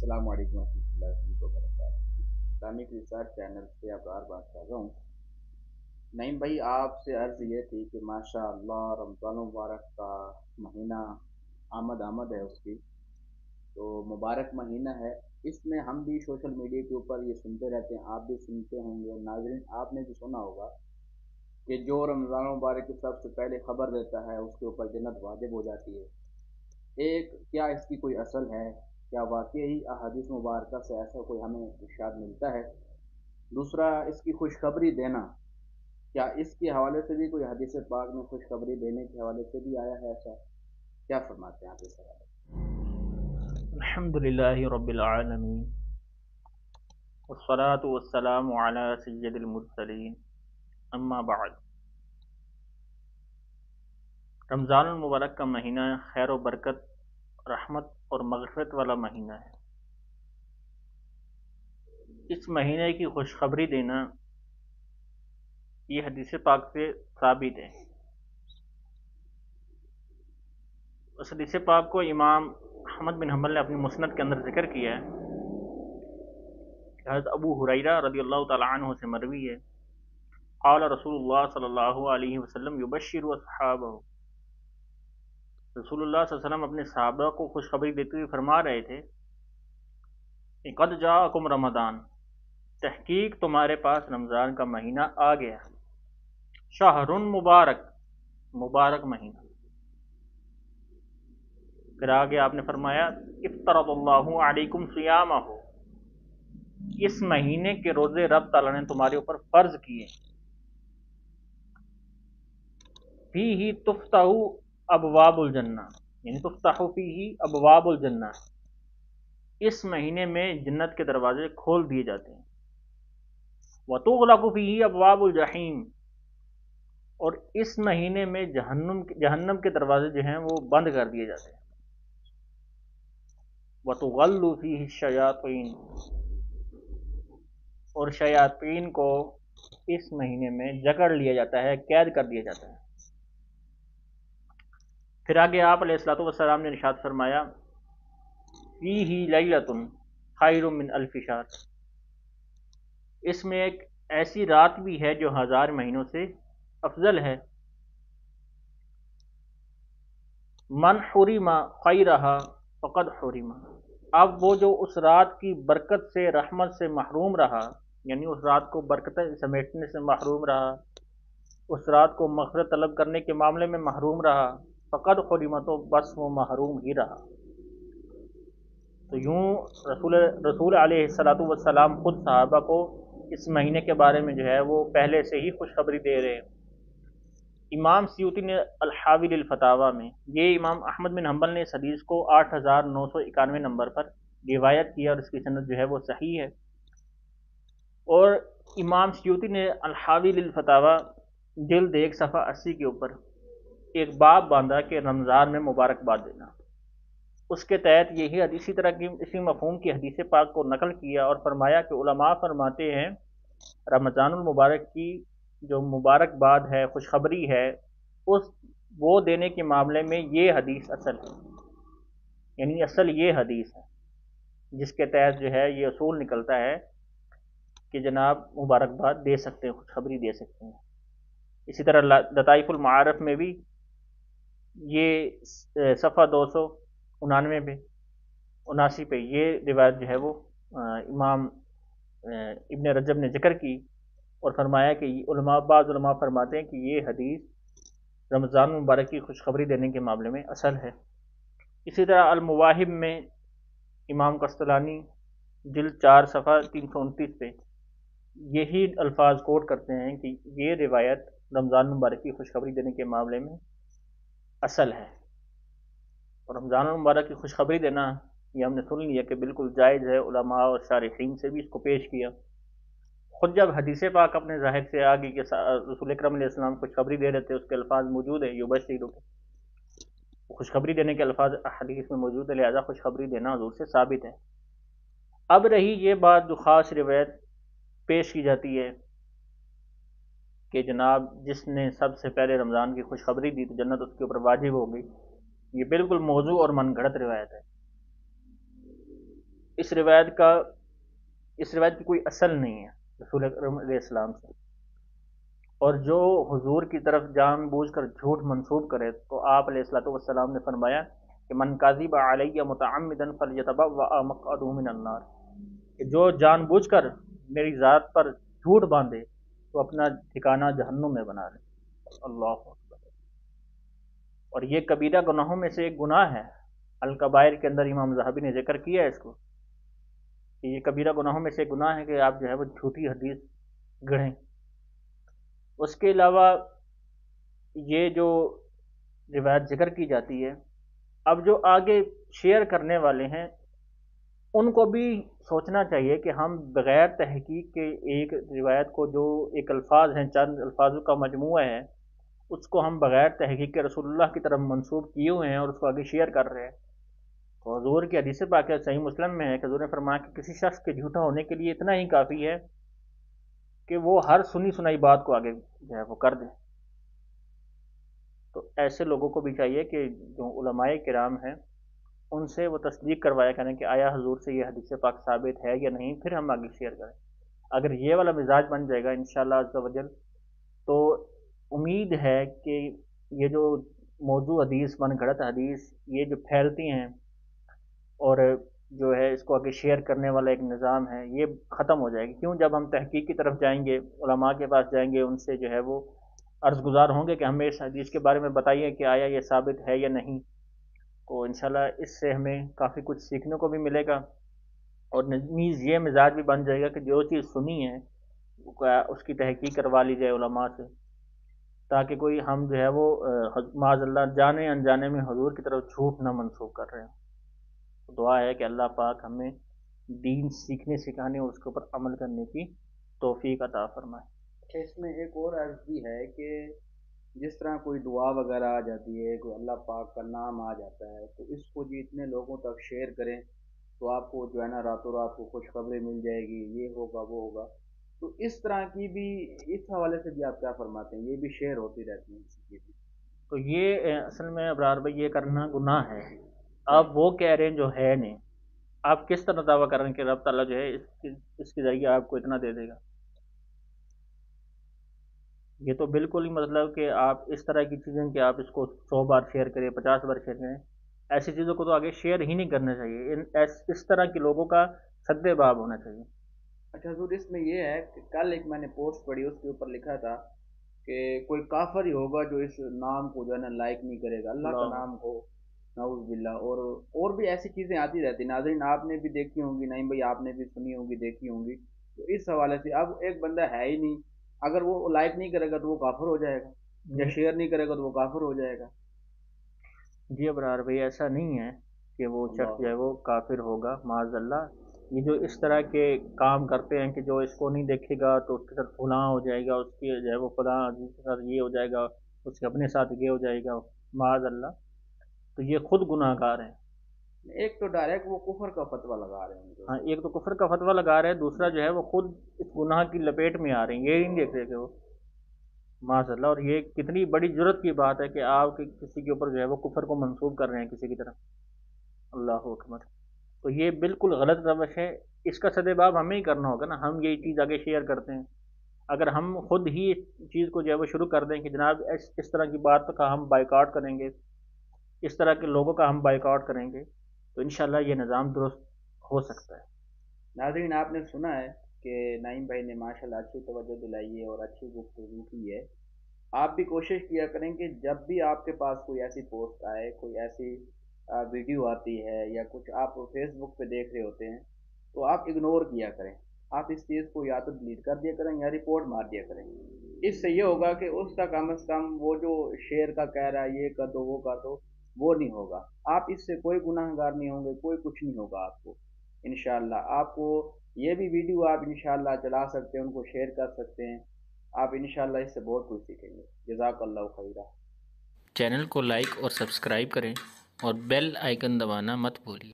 السلام علیکم ورحمۃ اللہ وبرکاتہ۔ اسلامک ریسرچ چینل سے ابرار بات کر رہا ہوں۔ نعیم بھائی، آپ سے عرض یہ تھی کہ ماشاء اللہ رمضان المبارک کا مہینہ آمد ہے اس کی، تو مبارک مہینہ ہے۔ اس میں ہم بھی سوشل میڈیا کے اوپر یہ سنتے رہتے ہیں، آپ بھی سنتے ہوں گے، ناظرین آپ نے بھی سنا ہوگا کہ جو رمضان المبارک کی سب سے پہلے خبر دیتا ہے اس کے اوپر جنت واجب ہو جاتی ہے۔ ایک، کیا اس کی کوئی اصل ہے؟ کیا واقعی احادیث مبارکہ سے ایسا کوئی ہمیں ارشاد ملتا ہے؟ دوسرا، اس کی خوشخبری دینا، کیا اس کے حوالے سے بھی کوئی حدیث پاک میں خوشخبری دینے کے حوالے سے بھی آیا ہے ایسا؟ کیا فرماتے ہیں آپ اس حوالے الحمد للہ رب العالمین والصلاة والسلام علی سید المرسلین اما بعد۔ رمضان المبارک کا مہینہ خیر و برکت، رحمت اور مغفرت والا مہینہ ہے۔ اس مہینے کی خوشخبری دینا یہ حدیث پاک سے ثابت ہے۔ اس حدیث پاک کو امام احمد بن حنبل نے اپنی مسند کے اندر ذکر کیا ہے کہ حضرت ابو ہریرہ رضی اللہ تعالی عنہ سے مروی ہے، قال رسول اللہ صلی اللہ علیہ وسلم یبشر اصحابہ، رسول اللہ صلی اللہ علیہ وسلم اپنے صحابہ کو خوشخبری دیتے ہوئے فرما رہے تھے کہ قد جاءکم رمضان، تحقیق تمہارے پاس رمضان کا مہینہ آ گیا، شہر مبارک، مبارک مہینہ۔ پھر آگے آپ نے فرمایا افترض اللہ علیکم صیامہ، اس مہینے کے روزے رب تعالیٰ نے تمہارے اوپر فرض کیے۔ فیہ تفتح ابواب الجنہ، یعنی تفتح فیہ ابواب الجنہ، اس مہینے میں جنت کے دروازے کھول دیے جاتے ہیں۔ وتغلق فیہ ابواب الجحیم، اور اس مہینے میں جہنم کے دروازے جو ہیں وہ بند کر دیے جاتے ہیں۔ وتغل فیہ الشیاطین، اور شیاطین کو اس مہینے میں جکڑ لیا جاتا ہے، قید کر دیا جاتا ہے۔ پھر آگے آپ علیہ الصلوۃ والسلام نے ارشاد فرمایا فیہ لیلۃ خیر من الف شہر، اس میں ایک ایسی رات بھی ہے جو 1000 مہینوں سے افضل ہے۔ من حرم خیرہا فقد حرم، اب وہ جو اس رات کی برکت سے، رحمت سے محروم رہا، یعنی اس رات کو برکتیں سمیٹنے سے محروم رہا، اس رات کو مغفرت طلب کرنے کے معاملے میں محروم رہا، فقد حرم، تو بس وہ محروم ہی رہا۔ تو یوں رسول علیہ الصلوۃ والسلام خود صحابہ کو اس مہینے کے بارے میں جو ہے وہ پہلے سے ہی خوشخبری دے رہے ہیں۔ امام سیوطی نے الحاوی للفتاوی میں، یہ امام احمد بن حنبل نے اس حدیث کو 8991 نمبر پر روایت کیا، اور اس کی سند جو ہے وہ صحیح ہے۔ اور امام سیوطی نے الحاوی للفتاوی جلد 1 صفحہ 80 کے اوپر ایک باب باندھا کہ رمضان میں مبارکباد دینا۔ اس کے تحت یہی اسی طرح کی اسی مفہوم کی حدیث پاک کو نقل کیا اور فرمایا کہ علماء فرماتے ہیں رمضان المبارک کی جو مبارکباد ہے، خوشخبری ہے، وہ دینے کے معاملے میں یہ حدیث اصل ہے، یعنی اصل یہ حدیث ہے جس کے تحت جو ہے یہ اصول نکلتا ہے کہ جناب مبارکباد دے سکتے ہیں، خوشخبری دے سکتے ہیں۔ اسی طرح لطائف المعارف میں بھی یہ صفحہ 299 پہ 79 پہ یہ روایت جو ہے وہ امام ابن رجب نے ذکر کی اور فرمایا کہ بعض علماء فرماتے ہیں کہ یہ حدیث رمضان مبارک کی خوشخبری دینے کے معاملے میں اصل ہے۔ اسی طرح المواہب میں امام قسطلانی جلد 4 صفحہ 329 پہ یہی الفاظ کوٹ کرتے ہیں کہ یہ روایت رمضان مبارک کی خوشخبری دینے کے معاملے میں اصل ہے، اور رمضان المبارک کی خوشخبری دینا یہ ہم نے سن لیا کہ بالکل جائز ہے، علماء اور شارحین سے بھی اس کو پیش کیا۔ خود جب حدیث پاک اپنے ظاہر سے آگے کہ رسول اکرم علیہ السلام خوشخبری دے رہے تھے، اس کے الفاظ موجود ہیں، یبشر، خوشخبری دینے کے الفاظ حدیث میں موجود ہے، لہذا خوشخبری دینا حضور سے ثابت ہے۔ اب رہی یہ بات جو خاص روایت پیش کی جاتی ہے کہ جناب جس نے سب سے پہلے رمضان کی خوشخبری دی تو جنت اس کے اوپر واجب ہو گئی، یہ بالکل موضوع اور من گھڑت روایت ہے۔ اس روایت کی کوئی اصل نہیں ہے رسول اکرم علیہ السلام سے، اور جو حضور کی طرف جان بوجھ کر جھوٹ منسوب کرے تو آپ علیہ الصلوۃ والسلام نے فرمایا کہ من کذب علی متعمدا فلیتبوأ مقعده من النار، کہ جو جان بوجھ کر میری ذات پر جھوٹ باندھے تو اپنا ٹھکانہ جہنم میں بنا لے۔ اللہ اکبر۔ اور یہ کبیرہ گناہوں میں سے ایک گناہ ہے، الکبائر کے اندر امام ذہبی نے ذکر کیا ہے اس کو، کہ یہ کبیرہ گناہوں میں سے ایک گناہ ہے کہ آپ جو ہے وہ جھوٹی حدیث گڑھیں۔ اس کے علاوہ یہ جو روایت ذکر کی جاتی ہے، اب جو آگے شیئر کرنے والے ہیں ان کو بھی سوچنا چاہیے کہ ہم بغیر تحقیق کے ایک روایت کو، جو ایک الفاظ ہیں، چند الفاظوں کا مجموعہ ہے، اس کو ہم بغیر تحقیق کے رسول اللہ کی طرف منسوب کیے ہوئے ہیں اور اس کو آگے شیئر کر رہے ہیں۔ تو حضور کی حدیث پاک صحیح مسلم میں ہے کہ حضور نے فرمایا کہ کسی شخص کے جھوٹا ہونے کے لیے اتنا ہی کافی ہے کہ وہ ہر سنی سنائی بات کو آگے جو ہے وہ کر دے۔ تو ایسے لوگوں کو بھی چاہیے کہ جو علماء کرام ہیں ان سے وہ تصدیق کروایا کریں کہ آیا حضور سے یہ حدیث پاک ثابت ہے یا نہیں، پھر ہم آگے شیئر کریں۔ اگر یہ والا مزاج بن جائے گا انشاءاللہ عز و جل، تو امید ہے کہ یہ جو موضوع حدیث، من گھڑت حدیث یہ جو پھیلتی ہیں اور جو ہے اس کو آگے شیئر کرنے والا ایک نظام ہے، یہ ختم ہو جائے گی۔ کیوں؟ جب ہم تحقیق کی طرف جائیں گے، علماء کے پاس جائیں گے، ان سے جو ہے وہ عرض گزار ہوں گے کہ ہمیں اس حدیث کے بارے میں بتائیے کہ آیا یہ ثابت ہے یا نہیں، تو انشاءاللہ اس سے ہمیں کافی کچھ سیکھنے کو بھی ملے گا، اور نیز یہ مزاج بھی بن جائے گا کہ جو چیز سنی ہے اس کی تحقیق کروا لی جائے علماء سے، تاکہ کوئی ہم جو ہے وہ معاذ اللہ جانے انجانے میں حضور کی طرف جھوٹ نہ منسوخ کر رہے ہیں۔ دعا ہے کہ اللہ پاک ہمیں دین سیکھنے سکھانے اور اس کے اوپر عمل کرنے کی توفیق عطا فرمائے۔ اس میں ایک اور عرض بھی ہے کہ جس طرح کوئی دعا وغیرہ آ جاتی ہے، کوئی اللہ پاک کا نام آ جاتا ہے، تو اس کو جتنے لوگوں تک شیئر کریں تو آپ کو جو ہے نا راتوں رات کو خوشخبری مل جائے گی، یہ ہوگا وہ ہوگا۔ تو اس طرح کی بھی، اس حوالے سے بھی آپ کیا فرماتے ہیں؟ یہ بھی شیئر ہوتی رہتی ہیں؟ تو یہ اصل میں ابرار بھائی یہ کرنا گناہ ہے۔ آپ وہ کہہ رہے ہیں جو ہے نہیں، آپ کس طرح دعویٰ کر رہے ہیں کہ رب تعالیٰ جو ہے اس کے ذریعے آپ کو اتنا دے دے گا؟ یہ تو بالکل ہی مطلب کہ آپ اس طرح کی چیزیں کہ آپ اس کو 100 بار شیئر کریں، 50 بار شیئر کریں، ایسی چیزوں کو تو آگے شیئر ہی نہیں کرنا چاہیے۔ اس طرح کے لوگوں کا سد باب ہونا چاہیے۔ اچھا حضور، اس میں یہ ہے کہ کل ایک میں نے پوسٹ پڑھی، اس کے اوپر لکھا تھا کہ کوئی کافر ہی ہوگا جو اس نام کو جو ہے نا لائک نہیں کرے گا، اللہ کا نام ہو، نعوذ باللہ، اور بھی ایسی چیزیں آتی رہتی۔ ناظرین آپ نے بھی دیکھی ہوں گی، نہیں بھائی آپ نے بھی سنی ہوگی، دیکھی ہوں گی۔ تو اس حوالے سے اب ایک بندہ ہے ہی نہیں، اگر وہ لائک نہیں کرے گا تو وہ کافر ہو جائے گا، یا شیئر نہیں کرے گا تو وہ کافر ہو جائے گا۔ جی ابرار بھائی ایسا نہیں ہے کہ وہ شخص جو ہے وہ کافر ہوگا، معاذ اللہ۔ یہ جو اس طرح کے کام کرتے ہیں کہ جو اس کو نہیں دیکھے گا تو اس کے ساتھ فلاں ہو جائے گا، اس کی جو ہے وہ فلاں کے ساتھ یہ ہو جائے گا، اس کے اپنے ساتھ یہ ہو جائے گا، معاذ اللہ، تو یہ خود گناہ گار ہیں۔ ایک تو ڈائریکٹ وہ کفر کا فتویٰ لگا رہے ہیں، ہاں، ایک تو کفر کا فتویٰ لگا رہے ہیں، دوسرا جو ہے وہ خود اس گناہ کی لپیٹ میں آ رہے ہیں، یہ نہیں دیکھ رہے کہ وہ معاذ اللہ۔ اور یہ کتنی بڑی جرت کی بات ہے کہ آپ کسی کے اوپر جو ہے وہ کفر کو منسوب کر رہے ہیں کسی کی طرف، اللہ اکبر۔ تو یہ بالکل غلط روش ہے، اس کا سدباب ہمیں ہی کرنا ہوگا نا، ہم یہ چیز آگے شیئر کرتے ہیں۔ اگر ہم خود ہی اس چیز کو جو ہے وہ شروع کر دیں کہ جناب اس طرح کی بات کا ہم بائیکاٹ کریں گے، اس طرح کے لوگوں کا ہم بائیکاٹ کریں گے، تو انشاءاللہ یہ نظام درست ہو سکتا ہے۔ ناظرین آپ نے سنا ہے کہ نعیم بھائی نے ماشاءاللہ اچھی توجہ دلائی ہے اور اچھی گفتگو کی ہے۔ آپ بھی کوشش کیا کریں کہ جب بھی آپ کے پاس کوئی ایسی پوسٹ آئے، کوئی ایسی ویڈیو آتی ہے، یا کچھ آپ فیس بک پہ دیکھ رہے ہوتے ہیں، تو آپ اگنور کیا کریں۔ آپ اس چیز کو یا تو ڈیلیٹ کر دیا کریں یا رپورٹ مار دیا کریں۔ اس سے یہ ہوگا کہ اس کا کم از کم وہ جو شیئر کا کہہ رہا ہے یہ کر دو وہ کر دو، وہ نہیں ہوگا۔ آپ اس سے کوئی گناہ گار نہیں ہوں گے، کوئی کچھ نہیں ہوگا آپ کو انشاءاللہ۔ آپ کو یہ بھی ویڈیو آپ انشاءاللہ چلا سکتے ہیں، ان کو شیئر کر سکتے ہیں، آپ انشاءاللہ اس سے بہت کچھ سیکھیں گے۔ جزاک اللہ خیرہ۔ چینل کو لائک اور سبسکرائب کریں اور بیل آئیکن دبانا مت بھولیے۔